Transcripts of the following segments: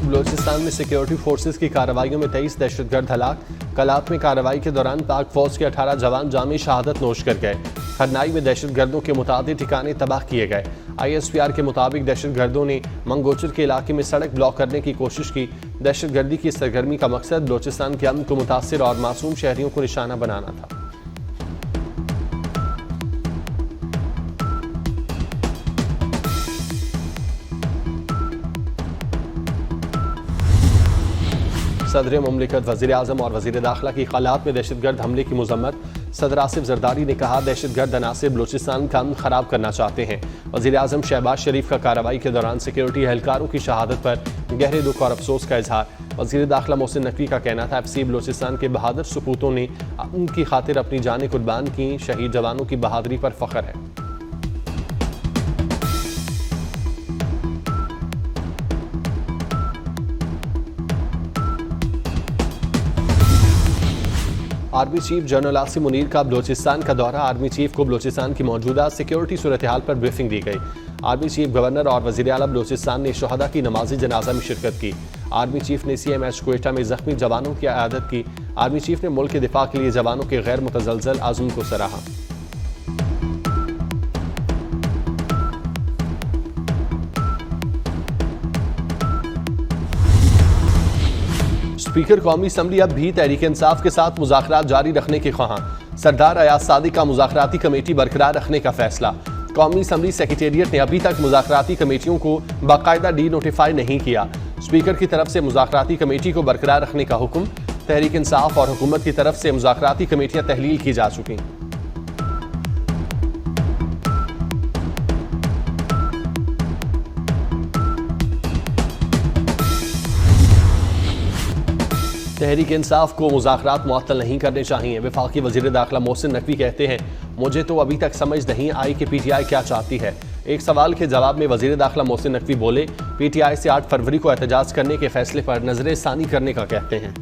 बलूचिस्तान में security forces की कार्रवाइयों में 23 दहशतगर्द हलाक। कलात में कार्रवाई के दौरान पाक फौज के 18 जवान जामी शहादत नोश कर गए। हरनाई में दहशतगर्दों के मुतादिद ठिकाने तबाह किए गए। ISPR के मुताबिक दहशतगर्दों ने मंगोचर के इलाके में सड़क ब्लॉक करने की कोशिश की। दहशतगर्दी की सरगर्मी का मकसद बलूचिस्तान के अमन को मुतासिर और मासूम शहरियों को निशाना बनाना था। सदर मुमलिकत, वज़ीर आज़म और वज़ीर दाखिला की ख़लात में दहशतगर्द हमले की मज़म्मत। सदर आसिफ ज़रदारी ने कहा, दहशतगर्द अनासिर बलूचिस्तान का अमन ख़राब करना चाहते हैं। वज़ीर आज़म शहबाज शरीफ का कार्रवाई के दौरान सिक्योरिटी एहलकारों की शहादत पर गहरे दुख और अफसोस का इजहार। वज़ीर दाखिला मोहसिन नकवी का कहना था, FC बलूचिस्तान के बहादुर सपूतों ने उनकी खातिर अपनी जानें कुर्बान की। शहीद जवानों की बहादुरी पर फ़ख्र है। Army chief general Asim Munir का बलूचिस्तान का दौरा। आर्मी चीफ को बलूचिस्तान की मौजूदा सिक्योरिटी सूरत हाल पर ब्रीफिंग दी गई। आर्मी चीफ, गवर्नर और वज़ीर आला बलूचिस्तान ने शहदा की नमाजी जनाजा में शिरकत की। आर्मी चीफ ने CMH क्वेटा में जख्मी जवानों की इयादत की। आर्मी चीफ ने मुल्क के दिफा के लिए जवानों के गैर मुतज़लज़ल आज़म को सराहा। स्पीकर कौमी असम्बली अब भी तहरीक इंसाफ के साथ मुज़ाकरात जारी रखने के ख्वाहां। सरदार अयाज सादिक का मुज़ाकराती कमेटी बरकरार रखने का फैसला। कौमी असम्बली सेक्रेटेरिएट ने अभी तक मुज़ाकराती कमेटियों को बाकायदा डी-नोटिफाई नहीं किया। स्पीकर की तरफ से मुज़ाकराती कमेटी को बरकरार रखने का हुक्म। तहरीक इंसाफ और हुकूमत की तरफ से मुज़ाकराती कमेटियां तहलील की जा चुकी। तहरीक इंसाफ को मुज़ाकरात मुअत्तल नहीं करने चाहिए। वफाकी वज़ीर दाखिला मोहसिन नकवी कहते हैं, मुझे तो अभी तक समझ नहीं आई कि PTI क्या चाहती है। एक सवाल के जवाब में वज़ीर दाखिला मोहसिन नकवी बोले, PTI से 8 फरवरी को एहतजाज करने के फैसले पर नजर सानी करने का कहते हैं।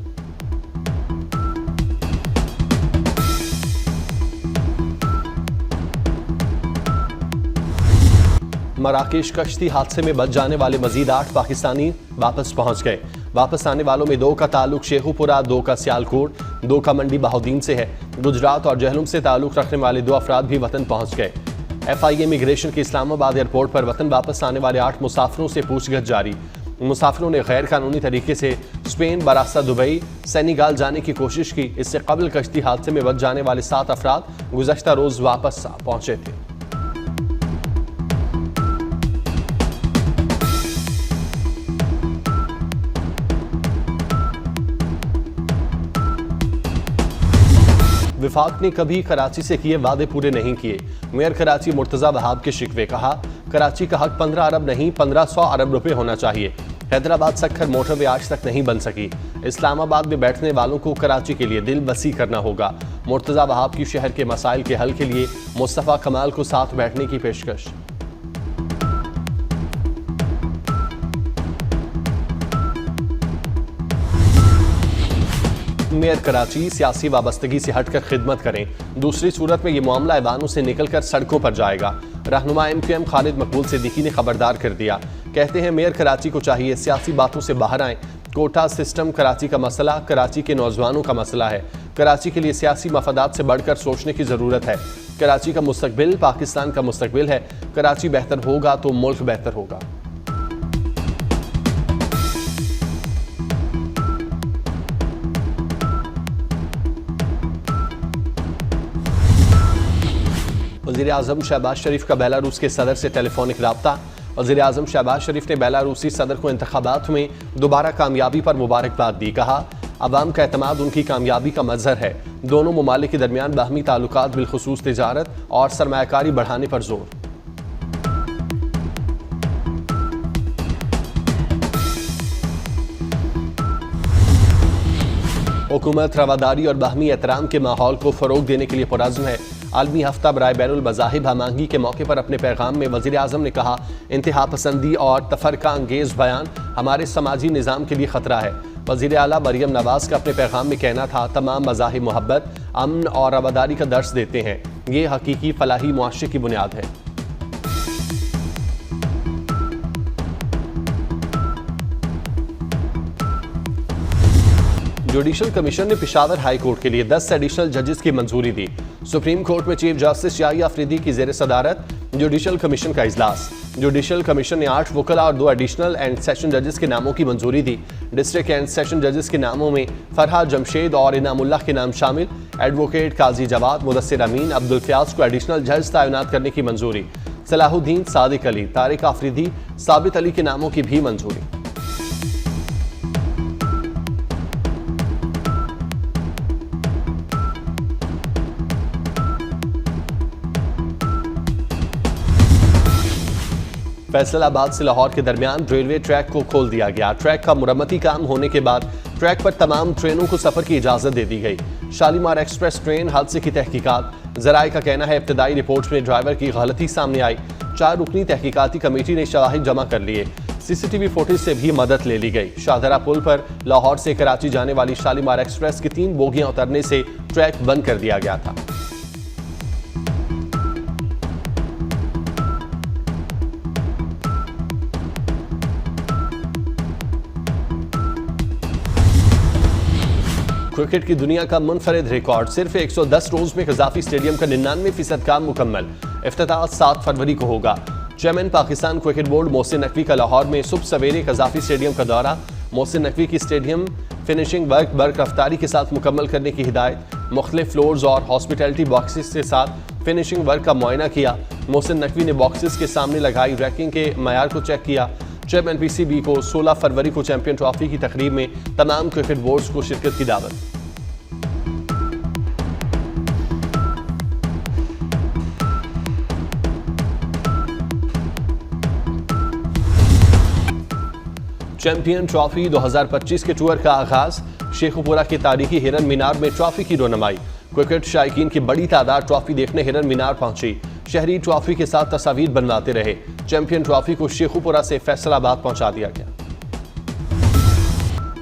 मराकेश कश्ती हादसे में बच जाने वाले मजीद 8 पाकिस्तानी वापस पहुंच गए। वापस आने वालों में 2 का ताल्लुक शेखुपुरा, 2 का सियालकोट, 2 का मंडी बहाउद्दीन से है। गुजरात और जहलुम से ताल्लुक रखने वाले 2 अफराद भी वतन पहुंच गए। FIA इमिग्रेशन के इस्लामाबाद एयरपोर्ट पर वतन वापस आने वाले 8 मुसाफिरों से पूछगछ जारी। मुसाफिरों ने गैर कानूनी तरीके से स्पेन बरास्ता दुबई, सेनेगाल जाने की कोशिश की। इससे कबल कश्ती हादसे में बच जाने वाले 7 अफराद गुज़श्ता रोज वापस पहुंचे थे। विफाक ने कभी कराची से किए वादे पूरे नहीं किए। मेयर कराची मुर्तजा वहाब के शिकवे। कहा, कराची का हक 15 अरब नहीं 1500 अरब रुपए होना चाहिए। हैदराबाद सक्खर मोटरवे आज तक नहीं बन सकी। इस्लामाबाद में बैठने वालों को कराची के लिए दिल वसी करना होगा। मुर्तजा वहाब की शहर के मसाइल के हल के लिए मुस्तफ़ा कमाल को साथ बैठने की पेशकश। मेयर कराची सियासी वाबस्तगी से हटकर खिदमत करें, दूसरी सूरत में ये मामला ऐवानों से निकलकर सड़कों पर जाएगा। रहनुमा MQM खालिद मकबूल सिद्दीकी ने खबरदार कर दिया। कहते हैं, मेयर कराची को चाहिए सियासी बातों से बाहर आएं। कोटा सिस्टम कराची का मसला कराची के नौजवानों का मसला है। कराची के लिए सियासी मफादात से बढ़कर सोचने की ज़रूरत है। कराची का मुस्तकबिल पाकिस्तान का मुस्तकबिल है। कराची बेहतर होगा तो मुल्क बेहतर होगा। वज़ीर आज़म शहबाज शरीफ का बेलारूस के सदर से टेलीफोनिक राब्ता। वज़ीर आज़म शहबाज शरीफ ने बेलारूसी सदर को इंतखाबात में दोबारा कामयाबी पर मुबारकबाद दी। कहा, अवाम का एतमाद उनकी कामयाबी का मज़हर है। दोनों ममालिक के दरमियान बाहमी ताल्लुकात बिलखुसूस तिजारत और सरमायाकारी बढ़ाने पर जोर। हुकूमत रवादारी और बाहमी एहतराम के माहौल को फ़रोग देने के लिए पुरज़्म है। आलमी हफ्ता बराए बैनुल मज़ाहिब हमांगी के मौके पर अपने पैगाम में वज़ीर आज़म ने कहा, इंतहा पसंदी और तफरका अंगेज़ बयान हमारे समाजी निज़ाम के लिए ख़तरा है। वज़ीर आला मरियम नवाज़ का अपने पैगाम में कहना था, तमाम मज़ाहिब मोहब्बत, अमन और रवादारी का दर्स देते हैं। ये हकीकी फलाही मुआशरे की बुनियाद है। जुडिशल कमीशन ने पेशावर हाई कोर्ट के लिए 10 एडिशनल जजेस की मंजूरी दी। सुप्रीम कोर्ट में चीफ जस्टिस शाही अफरीदी की जेर सदारत जुडिशल कमीशन का इजलास। जुडिशल कमीशन ने 8 वकला और 2 एडिशनल एंड सेशन जजेस के नामों की मंजूरी दी। डिस्ट्रिक्ट एंड सेशन जजेस के नामों में फरहाद जमशेद और इनामुल्लाह के नाम शामिल। एडवोकेट काजी जवाद, मुदस्सिर अमीन, अब्दुल फयाज को एडिशनल जज तैनात करने की मंजूरी। सलाहुद्दीन, सादिक अली, तारिक आफरीदी, साबित अली के नामों की भी मंजूरी। फैसलाबाद से लाहौर के दरमियान रेलवे ट्रैक को खोल दिया गया। ट्रैक का मुरम्मती काम होने के बाद ट्रैक पर तमाम ट्रेनों को सफर की इजाजत दे दी गई। शालीमार एक्सप्रेस ट्रेन हादसे की तहकीकात। जराये का कहना है इब्तदाई रिपोर्ट में ड्राइवर की गलती सामने आई। 4 रुकनी तहकीकाती कमेटी ने शवाहिद जमा कर लिए। सीसीटीवी फुटेज से भी मदद ले ली गई। शाहदरा पुल पर लाहौर से कराची जाने वाली शालीमार एक्सप्रेस की 3 बोगियां उतरने से ट्रैक बंद कर दिया गया था। क्रिकेट की दुनिया का मुनफरिद रिकॉर्ड। सिर्फ 110 रोज में कजाफी स्टेडियम का 99% काम मुकम्मल। इफ्तिताह 7 फरवरी को होगा। Chairman Pakistan cricket board Mohsin Naqvi का लाहौर में सुबह सवेरे कजाफी स्टेडियम का दौरा। मोहसिन नकवी की स्टेडियम फिनिशिंग वर्क बरकफ्तारी के साथ मुकम्मल करने की हिदायत। मुख्तलिफ फ्लोर्स और हॉस्पिटैलिटी बॉक्सेस के साथ फिनिशिंग वर्क का मुआयना किया। मोहसिन नकवी ने बॉक्सेस के सामने लगाई रैंकिंग के मयार को चेक किया। चेयरमैन पीसीबी को 16 फरवरी को चैंपियन ट्रॉफी की तकरीब में तमाम क्रिकेट बोर्ड्स को शिरकत की दावत। चैंपियन ट्रॉफी 2025 के टूर का आगाज। शेखुपुरा के तारीखी हिरन मीनार में ट्रॉफी की रोनमाई। क्रिकेट शायकीन की बड़ी तादाद ट्रॉफी देखने हिरन मीनार पहुंची। शहरी ट्रॉफी के साथ तस्वीर बनवाते रहे। चैंपियन ट्रॉफी को शेखुपुरा से फैसलाबाद पहुंचा दिया गया।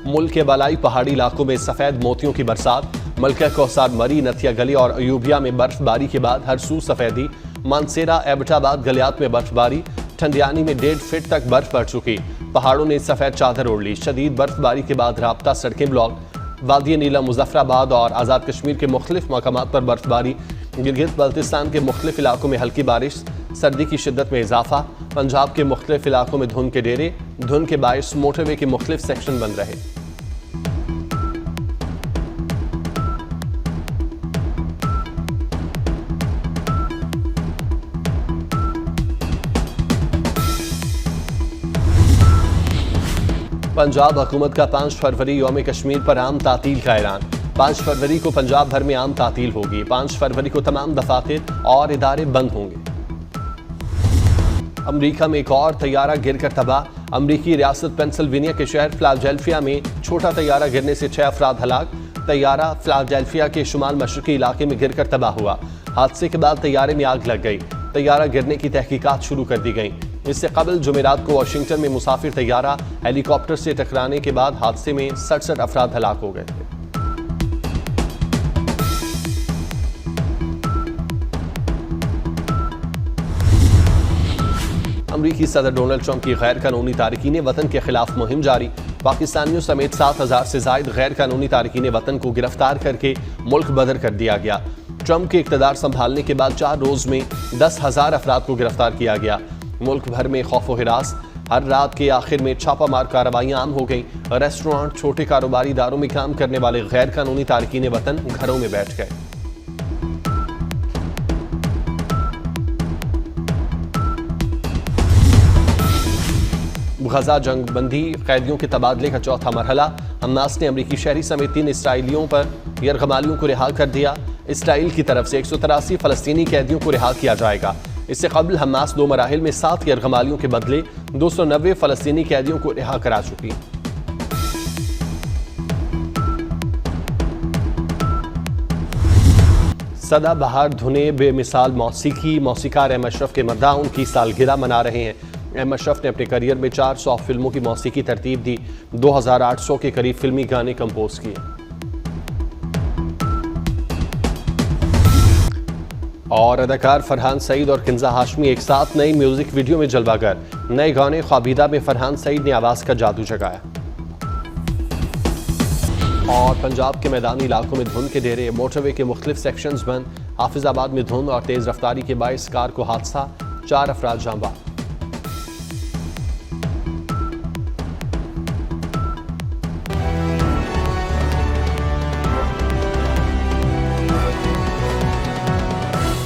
मुल्क के बलाई पहाड़ी इलाकों में सफेद मोतियों की बरसात। मलका कौसार, मरी, नथिया गली और अयूबिया में बर्फबारी के बाद हर सू सफेदी। मानसेरा, एबटाबाद, गलियात में बर्फबारी। ठंडियानी में 1.5 फीट तक बर्फ पड़ चुकी। पहाड़ों ने सफेद चादर ओढ़ ली। शदीद बर्फबारी के बाद राब्ता सड़कें ब्लॉक। वादी नीला, मुजफ्फराबाद और आज़ाद कश्मीर के मुख्तलिफ मकामात पर बर्फबारी। गिलगित बल्तिस्तान के मुख्तलिफ इलाकों में हल्की बारिश। सर्दी की शिद्दत में इजाफा। पंजाब के मुख्तलिफ इलाकों में धुंध के डेरे। धुंध के बायस मोटरवे के मुख्तलिफ सेक्शन बंद रहे। पंजाब हुकूमत का 5 फरवरी यौम कश्मीर पर आम तातील का ऐलान। 5 फरवरी को पंजाब भर में आम तातील होगी। 5 फरवरी को तमाम दफातर और इदारे बंद होंगे। अमरीका में एक और तैयारा गिरकर तबाह। अमरीकी रियासत पेंसिल्वेनिया के शहर फिलाडेल्फिया में छोटा तैयारा गिरने से 6 अफराद हलाक। तैयारा फिलाडेल्फिया के शुमाल मशरकी इलाके में गिरकर तबाह हुआ। हादसे के बाद तैयारे में आग लग गई। तैयारा गिरने की तहकीकात शुरू कर दी गई। इससे कबल जुमेरात को वाशिंगटन में मुसाफिर तैयारा हेलीकॉप्टर से टकराने के बाद हादसे में 67 अफराद हलाक हो गए थे। अमरीकी सदर डोनाल्ड ट्रंप की गैर कानूनी तारकीन वतन के खिलाफ मुहिम जारी। पाकिस्तानियों समेत 7,000 से जायद गैर कानूनी तारकीन वतन को गिरफ्तार करके मुल्क बदर कर दिया गया। ट्रंप के इक़्तिदार संभालने के बाद 4 रोज में 10,000 अफराद को गिरफ्तार किया गया। मुल्क भर में खौफ व हिरास। हर रात के आखिर में छापामार कार्रवाइयां आम हो गईं। रेस्टोरेंट, छोटे कारोबारी इदारों में काम करने वाले गैर कानूनी तारकीन वतन घरों में बैठ गए। गजा जंगबंदी कैदियों के तबादले का चौथा मरहला। हमास ने अमरीकी शहरी समेत 3 इसराइलियों पर यरगमालियों को रिहा कर दिया। इसराइल की तरफ से 183 फलस्तीनी कैदियों को रिहा किया जाएगा। इससे कबल हमास 2 मराहिल में 7 यरगमालियों के बदले 290 फलस्तीनी कैदियों को रिहा करा चुकी। सदाबहार धुने बेमिसाल मौसीकार एम अशरफ के मद्दाह उनकी सालगिरह मना रहे हैं। एम अशरफ ने अपने करियर में 400 फिल्मों की मौसीकी तरतीब दी। 2800 के करीब फिल्मी गाने कंपोज किए। और अदाकार फरहान सईद और किंजा हाशमी एक साथ नई म्यूजिक वीडियो में जलवागर। नए गाने ख्वाबीदा में फरहान सईद ने आवाज का जादू जगाया। और और पंजाब के मैदानी इलाकों में धुंध के डेरे, मोटरवे के मुख्तलिफ सेक्शंस बंद। हाफिजाबाद में धुंध और तेज रफ्तारी के बाइस कार को हादसा, 4 अफराद जाँ बाहर।